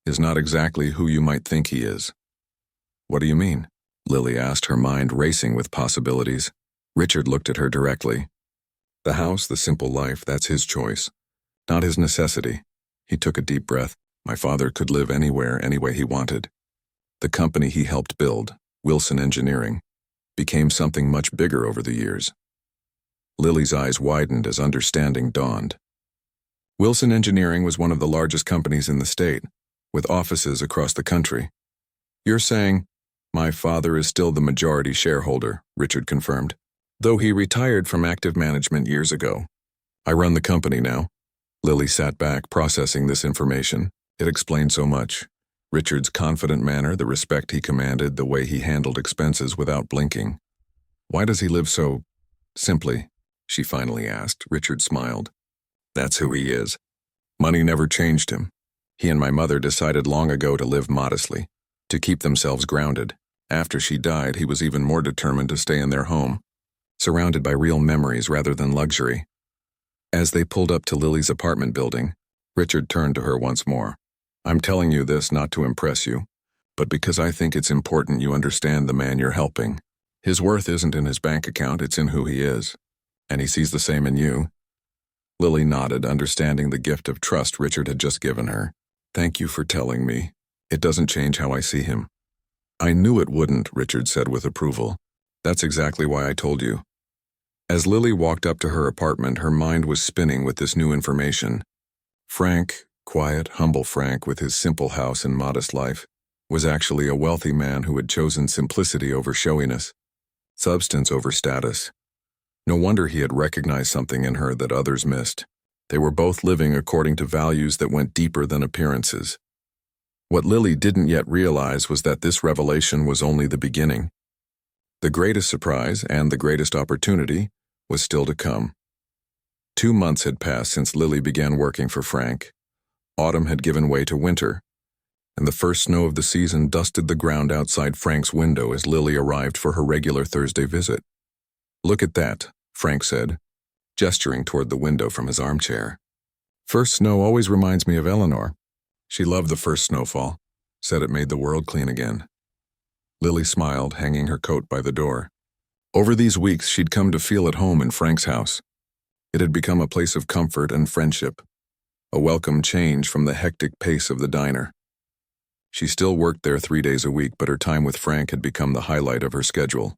"is not exactly who you might think he is." "What do you mean?" Lily asked, her mind racing with possibilities. Richard looked at her directly. "The house, the simple life, that's his choice, not his necessity." He took a deep breath. "My father could live anywhere, any way he wanted. The company he helped build, Wilson Engineering, became something much bigger over the years." Lily's eyes widened as understanding dawned. Wilson Engineering was one of the largest companies in the state, with offices across the country. "You're saying—" "My father is still the majority shareholder," Richard confirmed, "though he retired from active management years ago. I run the company now." Lily sat back, processing this information. It explained so much. Richard's confident manner, the respect he commanded, the way he handled expenses without blinking. "Why does he live so simply?" she finally asked. Richard smiled. "That's who he is. Money never changed him. He and my mother decided long ago to live modestly, to keep themselves grounded. After she died, he was even more determined to stay in their home, surrounded by real memories rather than luxury." As they pulled up to Lily's apartment building, Richard turned to her once more. "I'm telling you this not to impress you, but because I think it's important you understand the man you're helping. His worth isn't in his bank account, it's in who he is. And he sees the same in you." Lily nodded, understanding the gift of trust Richard had just given her. "Thank you for telling me. It doesn't change how I see him." "I knew it wouldn't," Richard said with approval. "That's exactly why I told you." As Lily walked up to her apartment, her mind was spinning with this new information. Frank, quiet, humble Frank with his simple house and modest life, was actually a wealthy man who had chosen simplicity over showiness, substance over status. No wonder he had recognized something in her that others missed. They were both living according to values that went deeper than appearances. What Lily didn't yet realize was that this revelation was only the beginning. The greatest surprise and the greatest opportunity was still to come. 2 months had passed since Lily began working for Frank. Autumn had given way to winter, and the first snow of the season dusted the ground outside Frank's window as Lily arrived for her regular Thursday visit. "Look at that," Frank said, gesturing toward the window from his armchair. "First snow always reminds me of Eleanor. She loved the first snowfall, said it made the world clean again." Lily smiled, hanging her coat by the door. Over these weeks, she'd come to feel at home in Frank's house. It had become a place of comfort and friendship, a welcome change from the hectic pace of the diner. She still worked there 3 days a week, but her time with Frank had become the highlight of her schedule.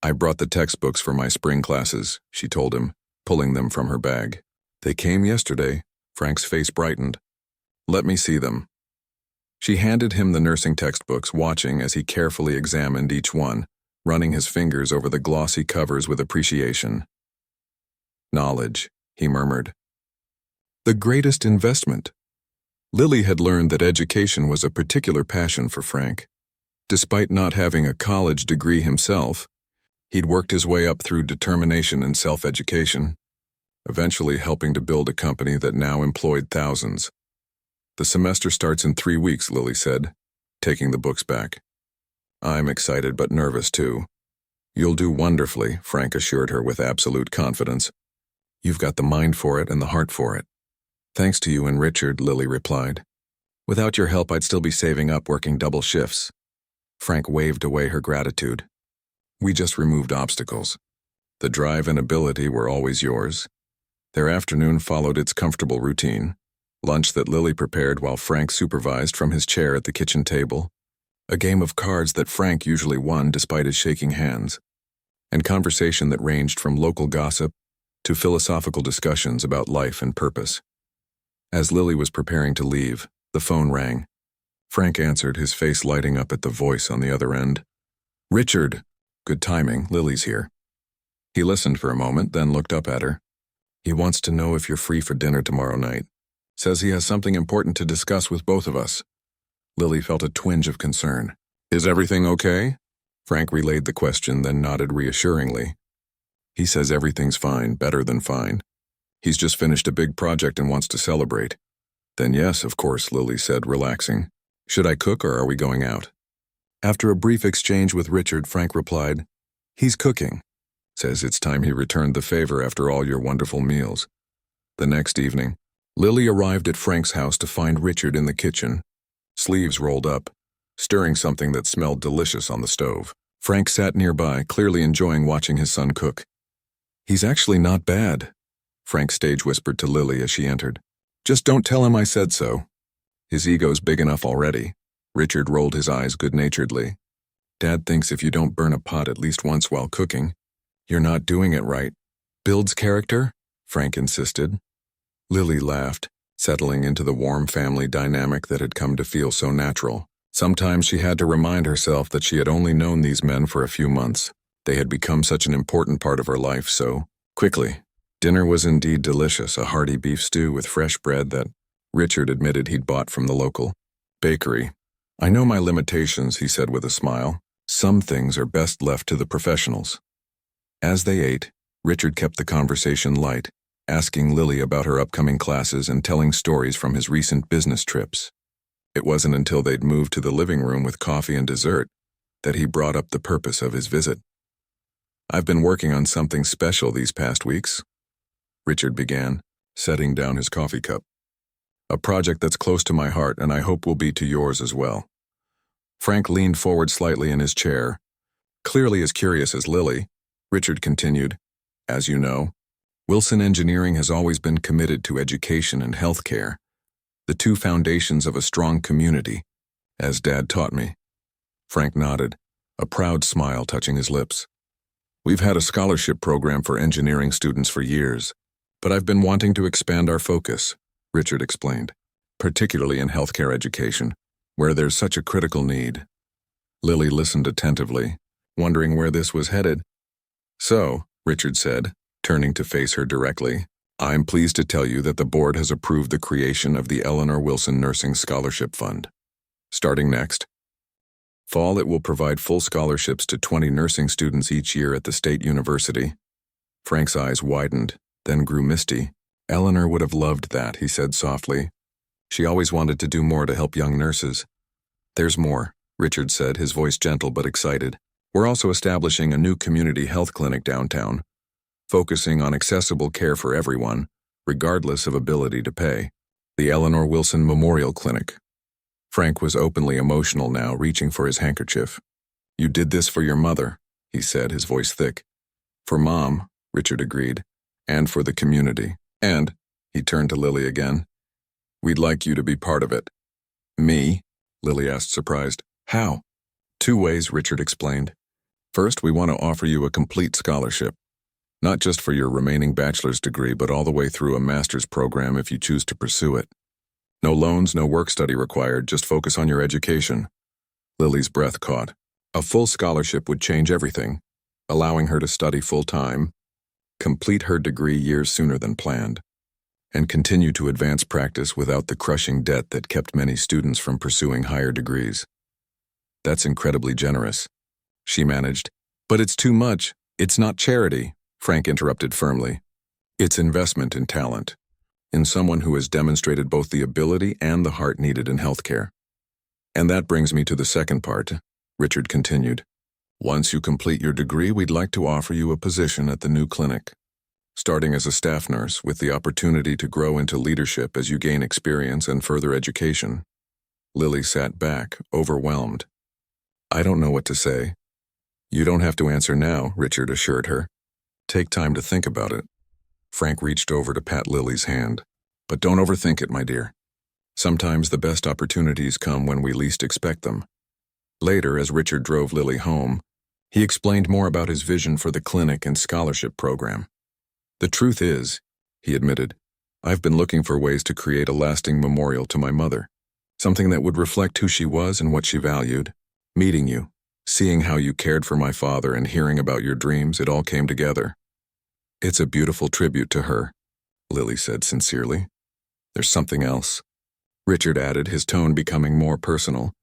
"I brought the textbooks for my spring classes," she told him, pulling them from her bag. "They came yesterday." Frank's face brightened. "Let me see them." She handed him the nursing textbooks, watching as he carefully examined each one, running his fingers over the glossy covers with appreciation. "Knowledge," he murmured. "The greatest investment." Lily had learned that education was a particular passion for Frank. Despite not having a college degree himself, he'd worked his way up through determination and self-education, eventually helping to build a company that now employed thousands. "The semester starts in 3 weeks, Lily said, taking the books back. "I'm excited but nervous too." "You'll do wonderfully," Frank assured her with absolute confidence. "You've got the mind for it and the heart for it." "Thanks to you and Richard," Lily replied. "Without your help, I'd still be saving up working double shifts." Frank waved away her gratitude. "We just removed obstacles. The drive and ability were always yours." Their afternoon followed its comfortable routine. Lunch that Lily prepared while Frank supervised from his chair at the kitchen table. A game of cards that Frank usually won despite his shaking hands. And conversation that ranged from local gossip to philosophical discussions about life and purpose. As Lily was preparing to leave, the phone rang. Frank answered, his face lighting up at the voice on the other end. "Richard." "Good timing, Lily's here." He listened for a moment, then looked up at her. He wants to know if you're free for dinner tomorrow night. Says he has something important to discuss with both of us. Lily felt a twinge of concern. Is everything okay? Frank relayed the question, then nodded reassuringly. He says everything's fine, better than fine. He's just finished a big project and wants to celebrate. Then yes, of course, Lily said, relaxing. Should I cook or are we going out? After a brief exchange with Richard, Frank replied, He's cooking. Says it's time he returned the favor after all your wonderful meals. The next evening, Lily arrived at Frank's house to find Richard in the kitchen, sleeves rolled up, stirring something that smelled delicious on the stove. Frank sat nearby, clearly enjoying watching his son cook. He's actually not bad, Frank stage whispered to Lily as she entered. Just don't tell him I said so. His ego's big enough already. Richard rolled his eyes good-naturedly. Dad thinks if you don't burn a pot at least once while cooking, you're not doing it right. Builds character? Frank insisted. Lily laughed, settling into the warm family dynamic that had come to feel so natural. Sometimes she had to remind herself that she had only known these men for a few months. They had become such an important part of her life so quickly. Dinner was indeed delicious, a hearty beef stew with fresh bread that Richard admitted he'd bought from the local bakery. I know my limitations, he said with a smile. Some things are best left to the professionals. As they ate, Richard kept the conversation light, asking Lily about her upcoming classes and telling stories from his recent business trips. It wasn't until they'd moved to the living room with coffee and dessert that he brought up the purpose of his visit. I've been working on something special these past weeks, Richard began, setting down his coffee cup. A project that's close to my heart and I hope will be to yours as well. Frank leaned forward slightly in his chair. Clearly as curious as Lily, Richard continued, As you know, Wilson Engineering has always been committed to education and healthcare, the two foundations of a strong community, as Dad taught me. Frank nodded, a proud smile touching his lips. We've had a scholarship program for engineering students for years, but I've been wanting to expand our focus, Richard explained, particularly in healthcare education, where there's such a critical need. Lily listened attentively, wondering where this was headed. So, Richard said, turning to face her directly, I'm pleased to tell you that the board has approved the creation of the Eleanor Wilson Nursing Scholarship Fund. Starting next fall, it will provide full scholarships to 20 nursing students each year at the state university. Frank's eyes widened, then grew misty. Eleanor would have loved that, he said softly. She always wanted to do more to help young nurses. There's more, Richard said, his voice gentle but excited. We're also establishing a new community health clinic downtown, focusing on accessible care for everyone, regardless of ability to pay. The Eleanor Wilson Memorial Clinic. Frank was openly emotional now, reaching for his handkerchief. You did this for your mother, he said, his voice thick. For Mom, Richard agreed, and for the community. And, he turned to Lily again, we'd like you to be part of it. Me? Lily asked, surprised. How? 2 ways, Richard explained. First, we want to offer you a complete scholarship. Not just for your remaining bachelor's degree, but all the way through a master's program if you choose to pursue it. No loans, no work study required, just focus on your education. Lily's breath caught. A full scholarship would change everything, allowing her to study full-time, complete her degree years sooner than planned, and continue to advance practice without the crushing debt that kept many students from pursuing higher degrees. That's incredibly generous, she managed. But it's too much. It's not charity, Frank interrupted firmly. It's investment in talent, in someone who has demonstrated both the ability and the heart needed in healthcare. And that brings me to the second part, Richard continued. Once you complete your degree, we'd like to offer you a position at the new clinic, starting as a staff nurse with the opportunity to grow into leadership as you gain experience and further education. Lily sat back, overwhelmed. I don't know what to say. You don't have to answer now, Richard assured her. Take time to think about it. Frank reached over to pat Lily's hand. But don't overthink it, my dear. Sometimes the best opportunities come when we least expect them. Later, as Richard drove Lily home, he explained more about his vision for the clinic and scholarship program. The truth is, he admitted, I've been looking for ways to create a lasting memorial to my mother, something that would reflect who she was and what she valued. Meeting you, seeing how you cared for my father and hearing about your dreams, it all came together. It's a beautiful tribute to her, Lily said sincerely. There's something else. Richard added, his tone becoming more personal.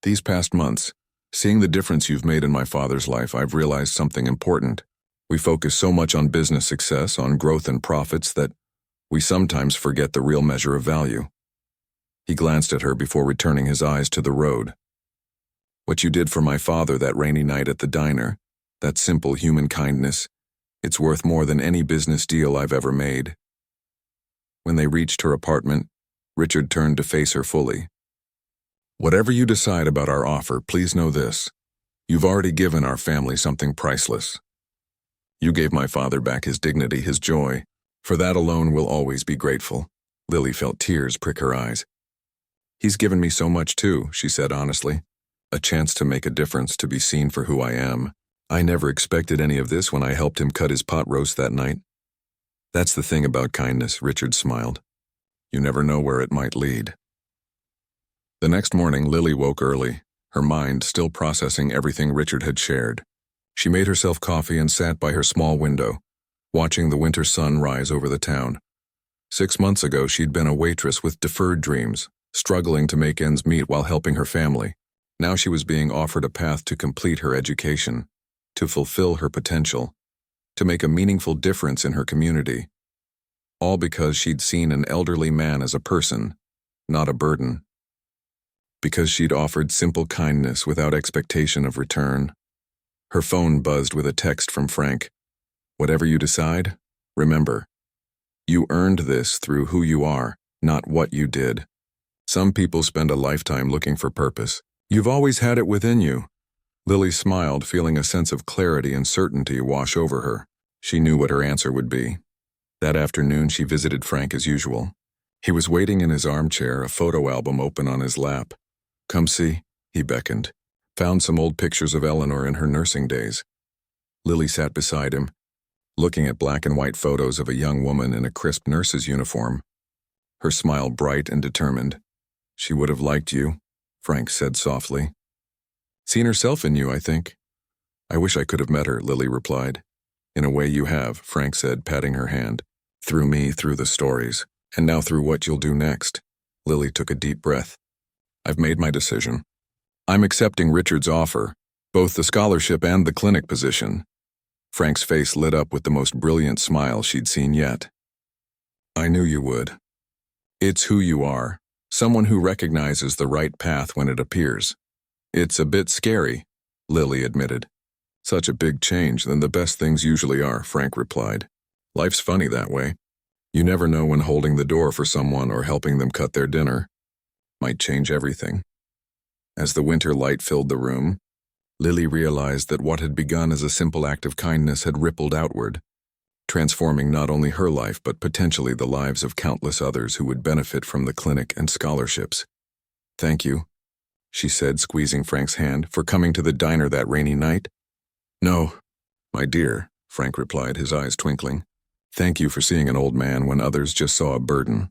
These past months, seeing the difference you've made in my father's life, I've realized something important. We focus so much on business success, on growth and profits, that we sometimes forget the real measure of value. He glanced at her before returning his eyes to the road. What you did for my father that rainy night at the diner, that simple human kindness, it's worth more than any business deal I've ever made. When they reached her apartment, Richard turned to face her fully. Whatever you decide about our offer, please know this. You've already given our family something priceless. You gave my father back his dignity, his joy. For that alone, we'll always be grateful. Lily felt tears prick her eyes. He's given me so much too, she said honestly. A chance to make a difference, to be seen for who I am. I never expected any of this when I helped him cut his pot roast that night. That's the thing about kindness, Richard smiled. You never know where it might lead. The next morning, Lily woke early, her mind still processing everything Richard had shared. She made herself coffee and sat by her small window, watching the winter sun rise over the town. 6 months ago, she'd been a waitress with deferred dreams, struggling to make ends meet while helping her family. Now she was being offered a path to complete her education, to fulfill her potential, to make a meaningful difference in her community. All because she'd seen an elderly man as a person, not a burden. Because she'd offered simple kindness without expectation of return. Her phone buzzed with a text from Frank. Whatever you decide, remember, you earned this through who you are, not what you did. Some people spend a lifetime looking for purpose. You've always had it within you. Lily smiled, feeling a sense of clarity and certainty wash over her. She knew what her answer would be. That afternoon, she visited Frank as usual. He was waiting in his armchair, a photo album open on his lap. Come see, he beckoned. Found some old pictures of Eleanor in her nursing days. Lily sat beside him, looking at black and white photos of a young woman in a crisp nurse's uniform. Her smile bright and determined. She would have liked you, Frank said softly. Seen herself in you, I think. I wish I could have met her, Lily replied. In a way you have, Frank said, patting her hand. Through me, through the stories, and now through what you'll do next. Lily took a deep breath. I've made my decision. I'm accepting Richard's offer, both the scholarship and the clinic position. Frank's face lit up with the most brilliant smile she'd seen yet. I knew you would. It's who you are, someone who recognizes the right path when it appears. It's a bit scary, Lily admitted. Such a big change than the best things usually are, Frank replied. Life's funny that way. You never know when holding the door for someone or helping them cut their dinner might change everything. As the winter light filled the room, Lily realized that what had begun as a simple act of kindness had rippled outward, transforming not only her life but potentially the lives of countless others who would benefit from the clinic and scholarships. Thank you, she said, squeezing Frank's hand, for coming to the diner that rainy night. No, my dear, Frank replied, his eyes twinkling. Thank you for seeing an old man when others just saw a burden.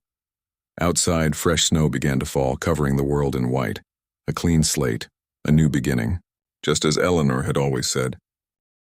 Outside, fresh snow began to fall, covering the world in white. A clean slate, a new beginning, just as Eleanor had always said.